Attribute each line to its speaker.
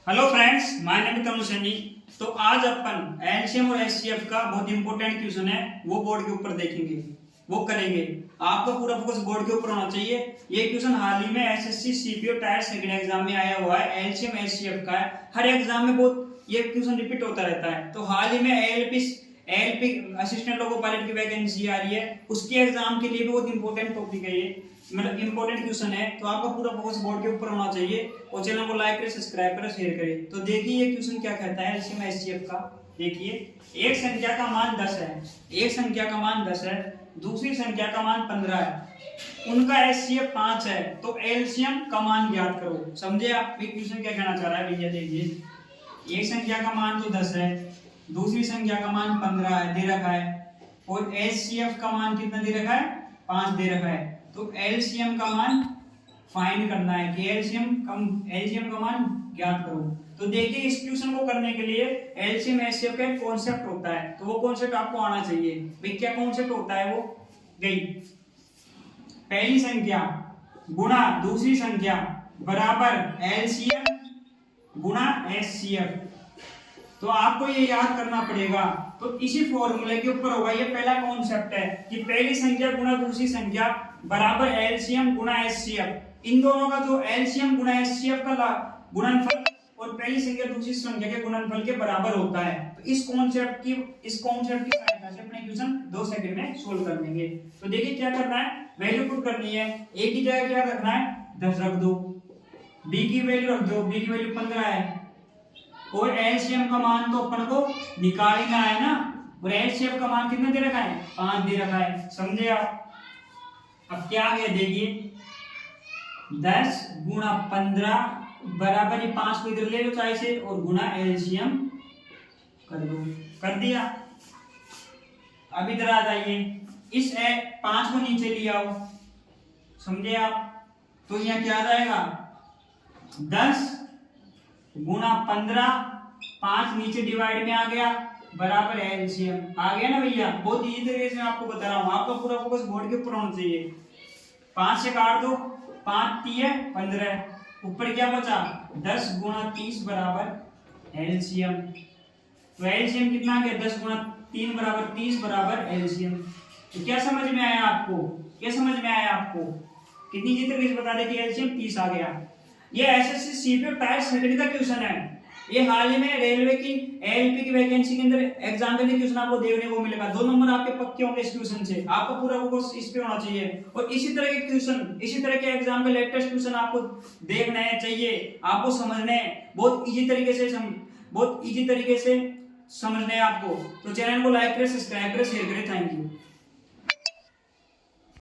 Speaker 1: Hello friends, my name is Tanu Saini. तो आज अपन LCM और एचसीएफ का बहुत इंपॉर्टेंट क्वेश्चन है, वो बोर्ड के ऊपर देखेंगे, वो करेंगे। आपका पूरा फोकस बोर्ड के ऊपर होना चाहिए। ये क्वेश्चन हाल ही में SSC CPO tyre second exam में आया हुआ है, एलसीएम एचसीएफ का है। हर एग्जाम में बहुत ये क्वेश्चन रिपीट होता रहता है। तो हाल ही में एएलपी असिस्टेंट लोको पायलट की वैकेंसी आ रही है, उसके एग्जाम के लिए भी बहुत इंपॉर्टेंट टॉपिक है ये, मतलब इंपॉर्टेंट क्वेश्चन है। तो आपका पूरा फोकस बोर्ड के ऊपर होना चाहिए और चैनल को लाइक करें, सब्सक्राइब करें, शेयर करें। तो देखिए ये क्वेश्चन क्या कहता है एलसीएम एचसीएफ का। देखिए, एक संख्या का मान 10 है, एक संख्या का मान 10 है, दूसरी संख्या का मान 15 है, उनका एचसीएफ 5 है, तो एलसीएम का मान ज्ञात करो। समझे आप ये क्वेश्चन क्या कहना चाह रहा है? भैया देखिए, एक संख्या का मान तो 10 है, दूसरी संख्या का मान 15 है, दे रखा है, और एचसीएफ का मान कितना दे रखा है? 5 दे रखा है। तो एलसीएम का मान फाइंड करना है कि एलसीएम का मान ज्ञात करो। तो देखिए, इस क्वेश्चन को करने के लिए एलसीएम एचसीएफ का एक कॉन्सेप्ट होता है, तो वो कॉन्सेप्ट आपको आना चाहिए। भाई क्या कॉन्सेप्ट होता है? वो गई पहली संख्या गुणा दूसरी संख्या बराबर एलसीएम गुणा एचसीएफ। तो आपको ये याद करना पड़ेगा। तो इसी फॉर्मूले के ऊपर होगा, ये पहला कॉन्सेप्ट है कि पहली संख्या गुणा दूसरी संख्या बराबर एलसीएम गुणा एचसीएफ। इन दोनों का जो एलसीएम गुणा एचसीएफ का गुणनफल और पहली संख्या दूसरी संख्या के गुणनफल के बराबर होता है। तो इस कॉन्सेप्ट की सहायता से अपने क्वेश्चन 2 सेकंड में सोल्व कर लेंगे। तो देखिए क्या करना है, वैल्यू पुट करनी है। ए की जगह क्या रखना है? 10 रख दो। बी की वैल्यू रख दो, बी की वैल्यू 15 है, और एलसीएम का मान तो अपन को निकालना है ना, और एलसीएम का मान कितना दे रखा है? 5 दे रखा है। समझे आप? अब क्या आ गया देखिए, 10 गुणा 15 बराबर ये 5 को इधर ले लो चाहे से, और गुणा एलसीएम कर दो। कर दिया। अब इधर आ जाइए, इस 5 को नीचे ले आओ। समझे आप? तो यहाँ क्या आ जाएगा? 10 गुणा 15, 5 नीचे डिवाइड में आ गया, बराबर एलसीएम आ गया ना भैया। बहुत इजी तरीके से मैं आपको बता रहा हूँ, आपका पूरा फोकस बोर्ड के ऊपर होना चाहिए। 5 से काट दो, 5 3 15, ऊपर क्या बचा? 10 गुणा 30 बराबर एलसीएम। तो एलसीएम कितना आ गया? 10 गुणा 3 बराबर 30 बराबर एलसीएम। तो क्या समझ में आया आपको? क्या समझ में आया आपको? कितनी इजी तरीके से बता दे कि एलसीएम 30 आ गया। ये एसएससी सीपीओ टायर सेकंड का क्वेश्चन है। ये हाल ही में रेलवे की एएलपी की वैकेंसी के अंदर एग्जाम में क्वेश्चन आपको देखने को मिलेगा। 2 नंबर आपके पक्के होंगे इस क्वेश्चन से। आपका पूरा फोकस इस पे होना चाहिए, और इसी तरह के क्वेश्चन, इसी तरह के एग्जाम के लेटेस्ट क्वेश्चन आपको देखने चाहिए, आपको समझने बहुत इजी तरीके से समझने हैं आपको। तो चैनल को लाइक करें, सब्सक्राइब करें, शेयर करें। Thank you.